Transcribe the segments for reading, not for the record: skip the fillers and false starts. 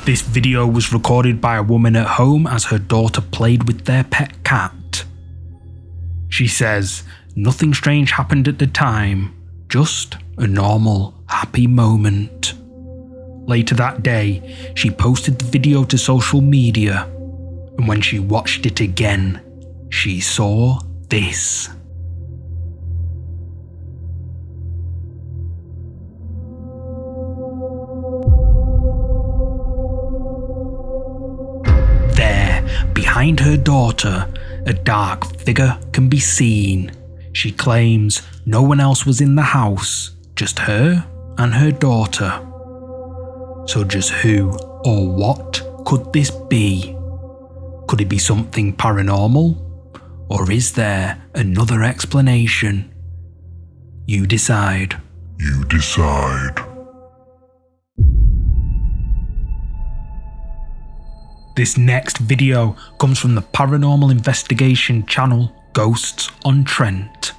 This video was recorded by a woman at home as her daughter played with their pet cat. She says nothing strange happened at the time, just a normal, happy moment. Later that day, she posted the video to social media, and when she watched it again, she saw this. Behind her daughter, a dark figure can be seen. She claims no one else was in the house, just her and her daughter. So just who or what could this be? Could it be something paranormal? Or is there another explanation? You decide. You decide. This next video comes from the paranormal investigation channel Ghosts on Trent,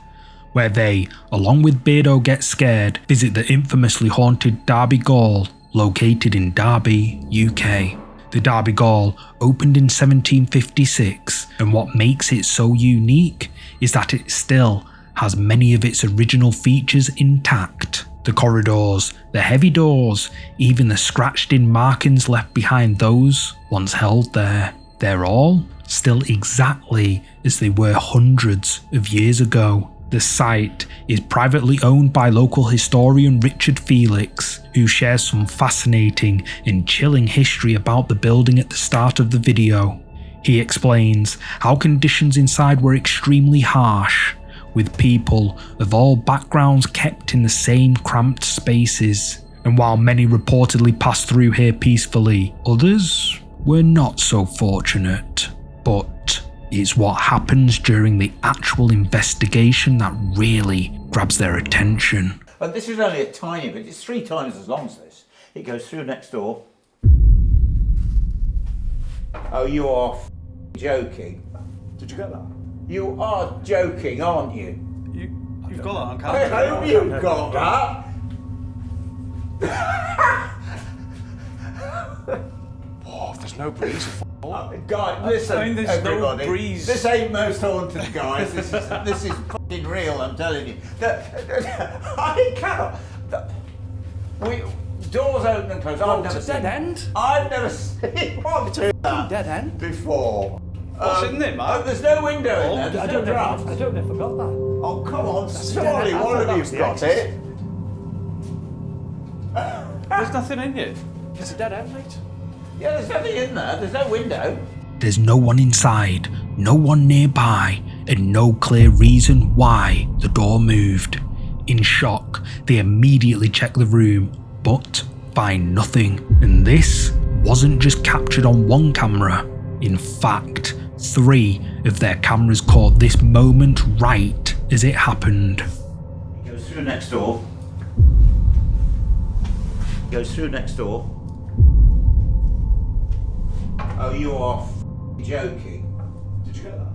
where they, along with Beardo Get Scared, visit the infamously haunted Derby Gall, located in Derby, UK. The Derby Gall opened in 1756, and what makes it so unique is that it still has many of its original features intact. The corridors, the heavy doors, even the scratched in markings left behind those once held there. They're all still exactly as they were hundreds of years ago. The site is privately owned by local historian Richard Felix, who shares some fascinating and chilling history about the building at the start of the video. He explains how conditions inside were extremely harsh, with people of all backgrounds kept in the same cramped spaces, and while many reportedly passed through here peacefully, others were not so fortunate. But it's what happens during the actual investigation that really grabs their attention. But this is only a tiny bit, it's 3 times as long as this. It goes through next door. Oh, you are joking. Did you get that? You are joking, aren't you? You've got that on camera. I hope you've got that. Oh, there's no breeze. Guys, listen, I mean, there's everybody. no breeze. This ain't Most Haunted, guys. This is fucking real, I'm telling you. I cannot. Doors open and close. It's a dead end. I've never seen one do that Dead end. before. What's in there, Mark? There's no window in there. There's I no don't know. draft. I don't know if I got that. Oh, come on. That's Surely dead end. I one thought of that you've was the got exit. it. There's nothing in here. It's a dead end, mate. Yeah, there's nothing in there. There's no window. There's no one inside, no one nearby, and no clear reason why the door moved. In shock, they immediately check the room, but find nothing. And this wasn't just captured on one camera. In fact, 3 of their cameras caught this moment right as it happened. It goes through next door. Goes through next door. Oh, you are joking. Did you get that?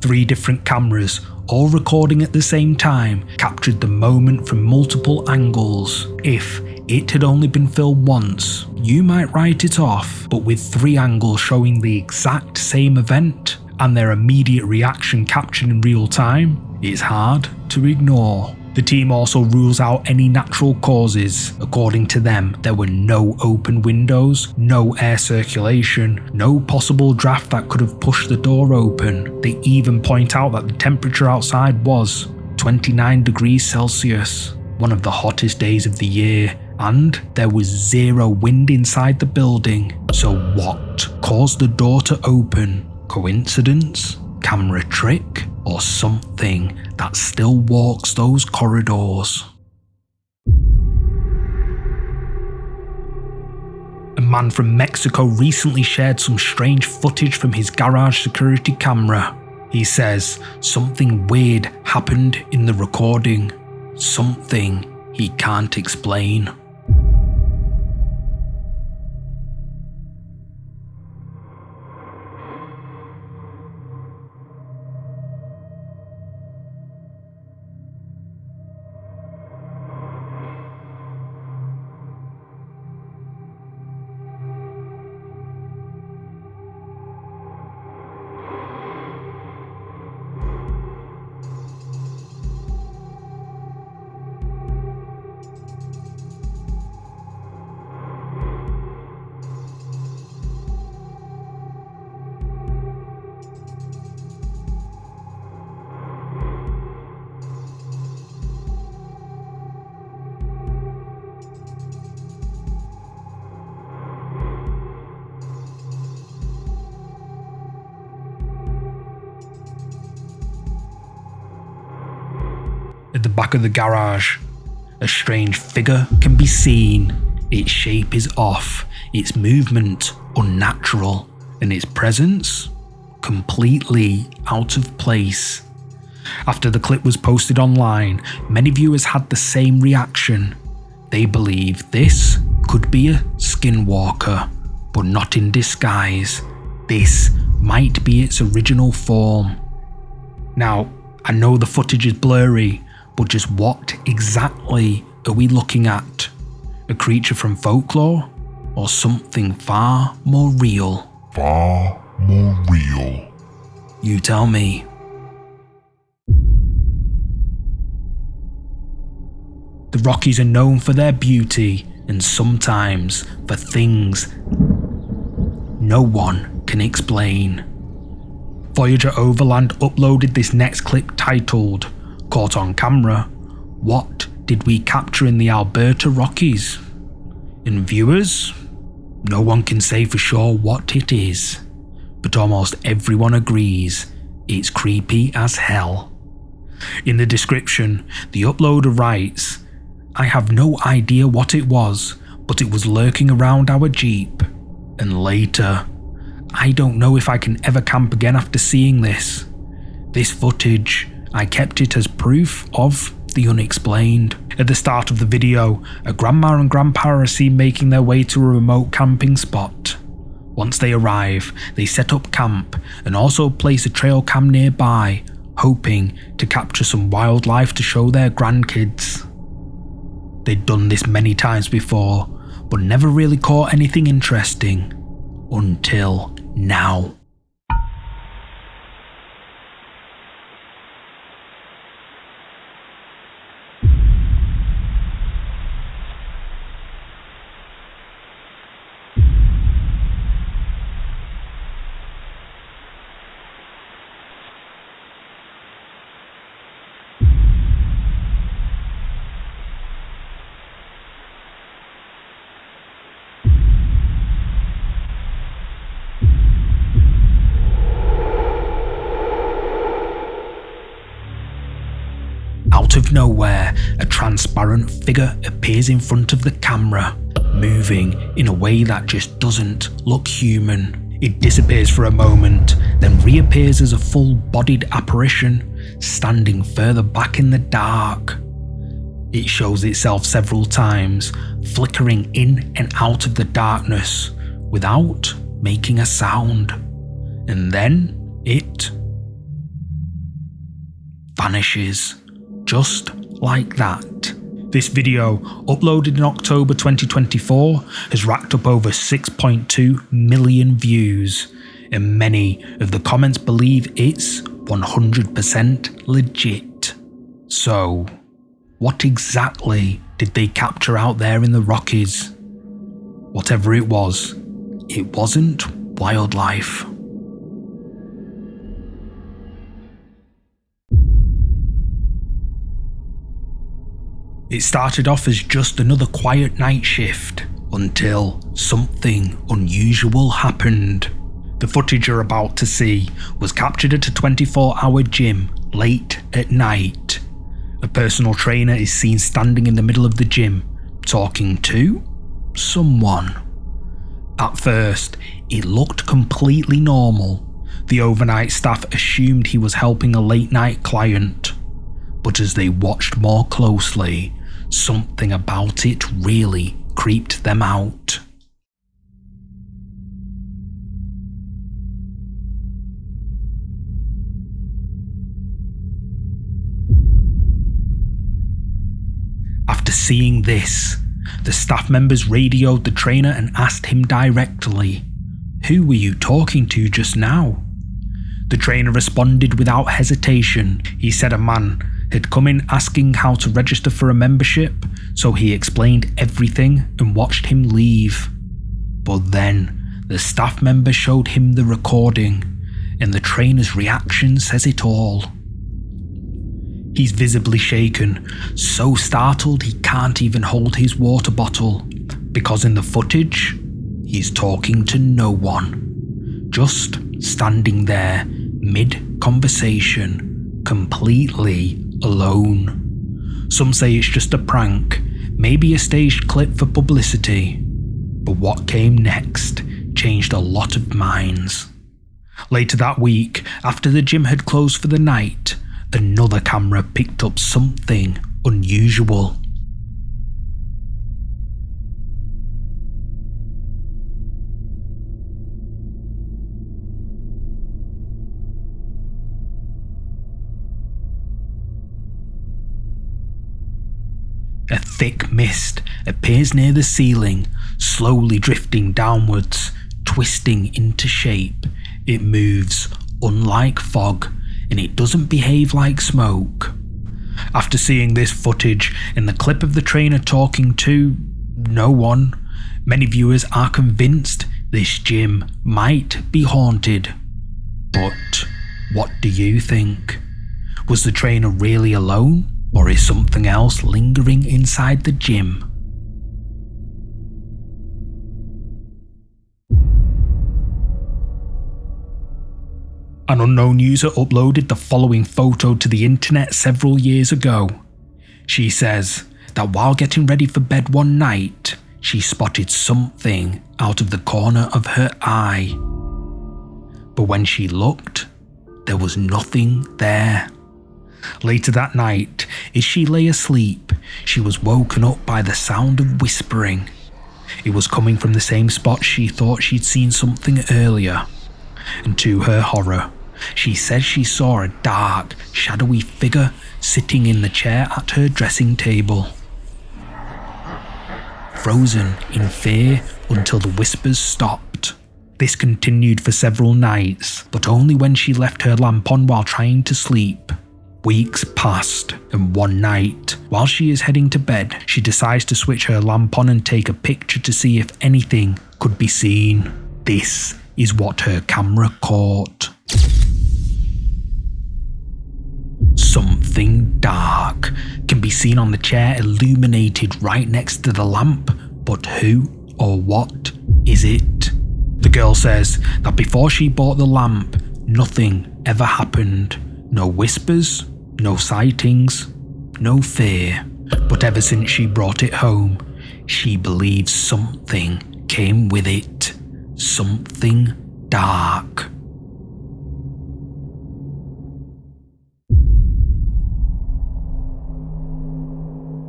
3 different cameras, all recording at the same time, captured the moment from multiple angles. If it had only been filmed once, you might write it off, but with 3 angles showing the exact same event and their immediate reaction captured in real time, it's hard to ignore. The team also rules out any natural causes. According to them, there were no open windows, no air circulation, no possible draft that could have pushed the door open. They even point out that the temperature outside was 29 degrees Celsius, one of the hottest days of the year, and there was 0 wind inside the building. So what caused the door to open? Coincidence? Camera trick? Or something that still walks those corridors? A man from Mexico recently shared some strange footage from his garage security camera. He says something weird happened in the recording, something he can't explain. back of the garage. A strange figure can be seen. Its shape is off, its movement unnatural, and its presence completely out of place. After the clip was posted online, many viewers had the same reaction. They believe this could be a skinwalker, but not in disguise. This might be its original form. Now, I know the footage is blurry, but just what exactly are we looking at? A creature from folklore, or something far more real? Far more real. You tell me. The Rockies are known for their beauty and sometimes for things no one can explain. Voyager Overland uploaded this next clip titled, "Caught on Camera, What Did We Capture in the Alberta Rockies?" And viewers, no one can say for sure what it is, but almost everyone agrees it's creepy as hell. In the description, the uploader writes, "I have no idea what it was, but it was lurking around our Jeep." And later, "I don't know if I can ever camp again after seeing this. This footage, I kept it as proof of the unexplained." At the start of the video, a grandma and grandpa are seen making their way to a remote camping spot. Once they arrive, they set up camp and also place a trail cam nearby, hoping to capture some wildlife to show their grandkids. They'd done this many times before, but never really caught anything interesting. Until now. Out of nowhere, a transparent figure appears in front of the camera, moving in a way that just doesn't look human. It disappears for a moment, then reappears as a full-bodied apparition, standing further back in the dark. It shows itself several times, flickering in and out of the darkness, without making a sound. And then it vanishes. Just like that. This video, uploaded in October 2024, has racked up over 6.2 million views, and many of the comments believe it's 100% legit. So, what exactly did they capture out there in the Rockies? Whatever it wasn't wildlife. It started off as just another quiet night shift until something unusual happened. The footage you're about to see was captured at a 24-hour gym late at night. A personal trainer is seen standing in the middle of the gym, talking to someone. At first, it looked completely normal. The overnight staff assumed he was helping a late-night client. But as they watched more closely, something about it really creeped them out. After seeing this, the staff members radioed the trainer and asked him directly, "Who were you talking to just now?" The trainer responded without hesitation. He said a man had come in asking how to register for a membership, so he explained everything and watched him leave. But then, the staff member showed him the recording, and the trainer's reaction says it all. He's visibly shaken, so startled he can't even hold his water bottle, because in the footage, he's talking to no one, just standing there, mid-conversation, completely alone. Some say it's just a prank, maybe a staged clip for publicity. But what came next changed a lot of minds. Later that week, after the gym had closed for the night, another camera picked up something unusual. A thick mist appears near the ceiling, slowly drifting downwards, twisting into shape. It moves unlike fog, and it doesn't behave like smoke. After seeing this footage and the clip of the trainer talking to no one, many viewers are convinced this gym might be haunted. But what do you think? Was the trainer really alone? Or is something else lingering inside the gym? An unknown user uploaded the following photo to the internet several years ago. She says that while getting ready for bed one night, she spotted something out of the corner of her eye. But when she looked, there was nothing there. Later that night, as she lay asleep, she was woken up by the sound of whispering. It was coming from the same spot she thought she'd seen something earlier. And to her horror, she says she saw a dark, shadowy figure sitting in the chair at her dressing table. Frozen in fear until the whispers stopped. This continued for several nights, but only when she left her lamp on while trying to sleep. Weeks passed, and one night, while she is heading to bed, she decides to switch her lamp on and take a picture to see if anything could be seen. This is what her camera caught. Something dark can be seen on the chair illuminated right next to the lamp, but who or what is it? The girl says that before she bought the lamp, nothing ever happened. No whispers, no sightings, no fear. But ever since she brought it home, she believes something came with it. Something dark.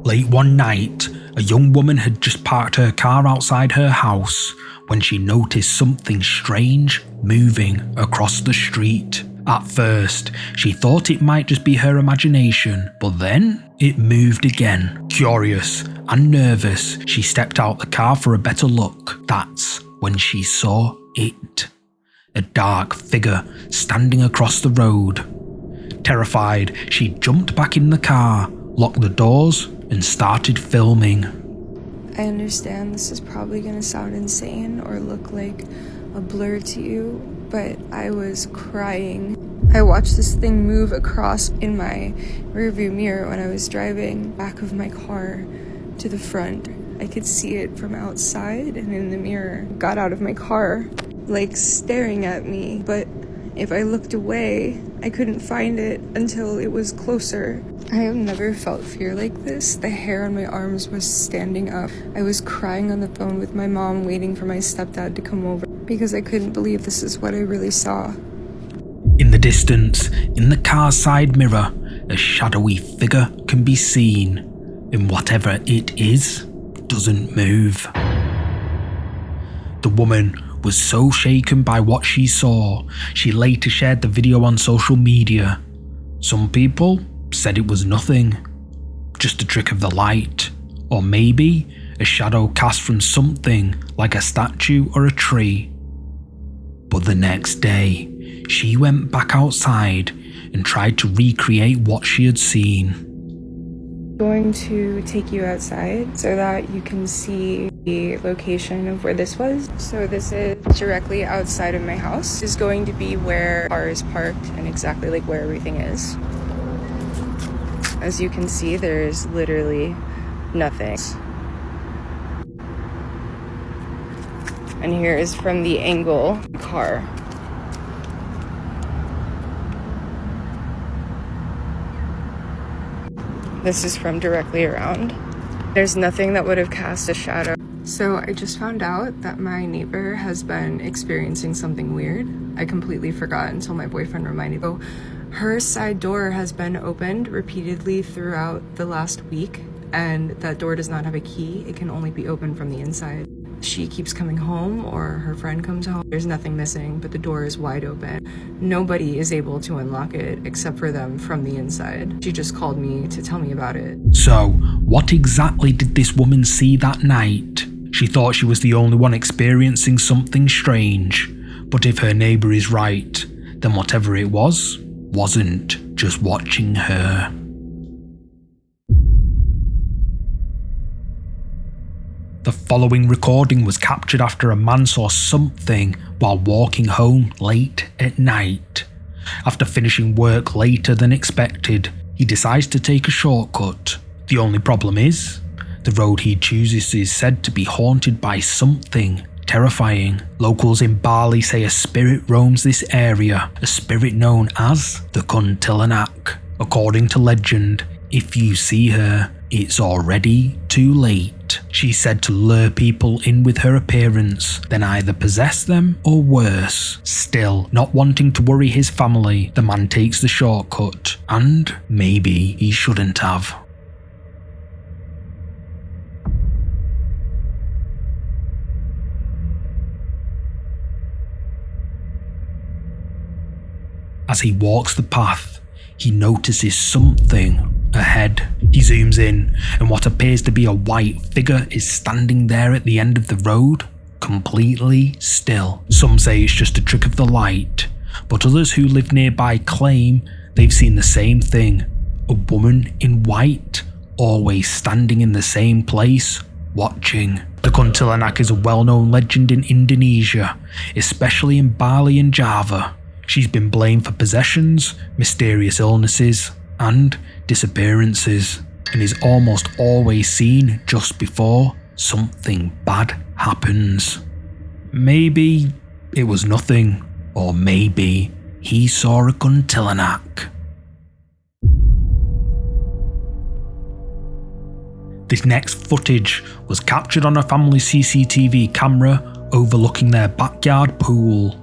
Late one night, a young woman had just parked her car outside her house when she noticed something strange moving across the street. At first, she thought it might just be her imagination, but then it moved again. Curious and nervous, she stepped out the car for a better look. That's when she saw it. A dark figure standing across the road. Terrified, she jumped back in the car, locked the doors, and started filming. I understand this is probably going to sound insane or look like a blur to you, but I was crying. I watched this thing move across in my rearview mirror when I was driving back of my car to the front. I could see it from outside and in the mirror. Got out of my car, like staring at me, but if I looked away, I couldn't find it until it was closer. I have never felt fear like this. The hair on my arms was standing up. I was crying on the phone with my mom, waiting for my stepdad to come over because I couldn't believe this is what I really saw. In the distance, in the car's side mirror, a shadowy figure can be seen, and whatever it is, doesn't move. The woman was so shaken by what she saw, she later shared the video on social media. Some people said it was nothing, just a trick of the light, or maybe a shadow cast from something like a statue or a tree. But the next day, she went back outside and tried to recreate what she had seen. I'm going to take you outside so that you can see the location of where this was. So this is directly outside of my house. This is going to be where the car is parked and exactly like where everything is. As you can see, there's literally nothing. And here is from the angle of the car. This is from directly around. There's nothing that would have cast a shadow. So I just found out that my neighbor has been experiencing something weird. I completely forgot until my boyfriend reminded me. Her side door has been opened repeatedly throughout the last week, and that door does not have a key. It can only be opened from the inside. She keeps coming home, or her friend comes home. There's nothing missing, but the door is wide open. Nobody is able to unlock it except for them from the inside. She just called me to tell me about it. So, what exactly did this woman see that night? She thought she was the only one experiencing something strange. But if her neighbour is right, then whatever it was, wasn't just watching her. The following recording was captured after a man saw something while walking home late at night. After finishing work later than expected, he decides to take a shortcut. The only problem is, the road he chooses is said to be haunted by something terrifying. Locals in Bali say a spirit roams this area, a spirit known as the Kuntilanak. According to legend, if you see her, it's already too late. She's said to lure people in with her appearance, then either possess them or worse. Still, not wanting to worry his family, the man takes the shortcut, and maybe he shouldn't have. As he walks the path, he notices something ahead. He zooms in, and what appears to be a white figure is standing there at the end of the road, completely still. Some say it's just a trick of the light, but others who live nearby claim they've seen the same thing. A woman in white, always standing in the same place, watching. The Kuntilanak is a well-known legend in Indonesia, especially in Bali and Java. She's been blamed for possessions, mysterious illnesses, and disappearances, and is almost always seen just before something bad happens. Maybe it was nothing, or maybe he saw a Kuntilanak. This next footage was captured on a family CCTV camera overlooking their backyard pool.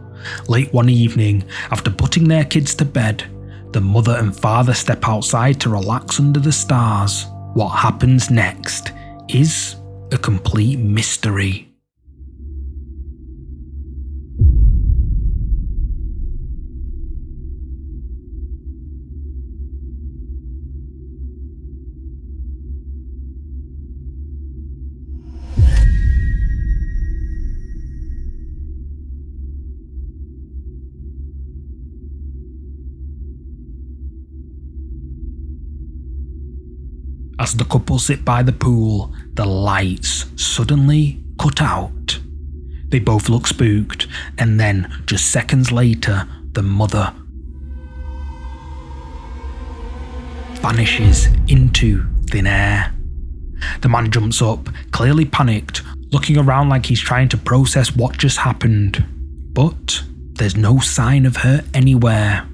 Late one evening, after putting their kids to bed, the mother and father step outside to relax under the stars. What happens next is a complete mystery. As the couple sit by the pool, the lights suddenly cut out. They both look spooked, and then, just seconds later, the mother vanishes into thin air. The man jumps up, clearly panicked, looking around like he's trying to process what just happened. But there's no sign of her anywhere.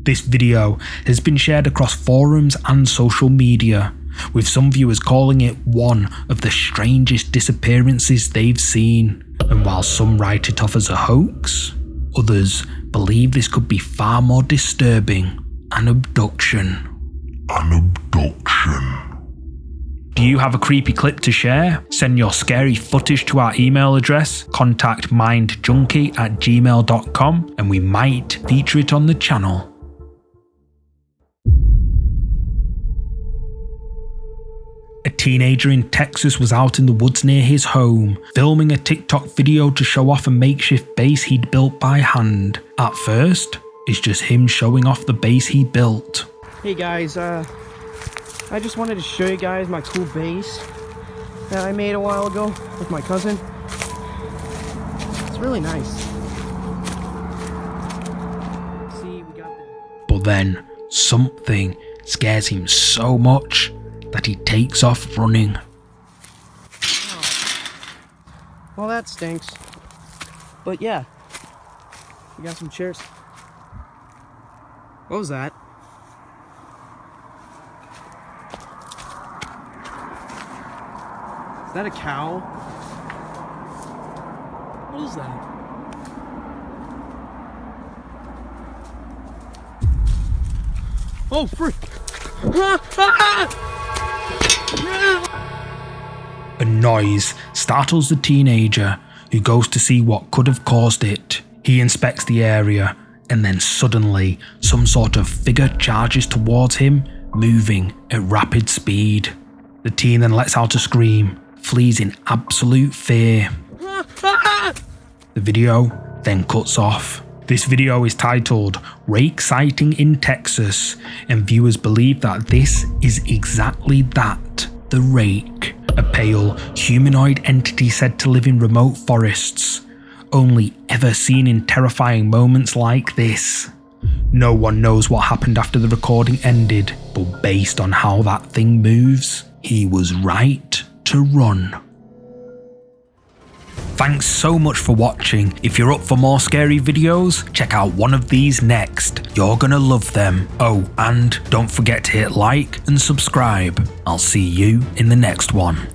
This video has been shared across forums and social media, with some viewers calling it one of the strangest disappearances they've seen. And while some write it off as a hoax, others believe this could be far more disturbing: an abduction. An abduction. Do you have a creepy clip to share? Send your scary footage to our email address, contactmindjunkie@gmail.com, and we might feature it on the channel. A teenager in Texas was out in the woods near his home, filming a TikTok video to show off a makeshift base he'd built by hand. At first, it's just him showing off the base he built. Hey guys, I just wanted to show you guys my cool base that I made a while ago with my cousin. It's really nice. See, we got that. But then, something scares him so much that he takes off running. Well, that stinks. But yeah, we got some chairs. What was that? that a cow? What is that? Oh, frick! A noise startles the teenager, who goes to see what could have caused it. He inspects the area, and then suddenly, some sort of figure charges towards him, moving at rapid speed. The teen then lets out a scream, flees in absolute fear. The video then cuts off. This video is titled "Rake Sighting in Texas," and viewers believe that this is exactly that, the rake, a pale, humanoid entity said to live in remote forests, only ever seen in terrifying moments like this. No one knows what happened after the recording ended, but based on how that thing moves, he was right to run. Thanks so much for watching. If you're up for more scary videos, check out one of these next. You're gonna love them. Oh, and don't forget to hit like and subscribe. I'll see you in the next one.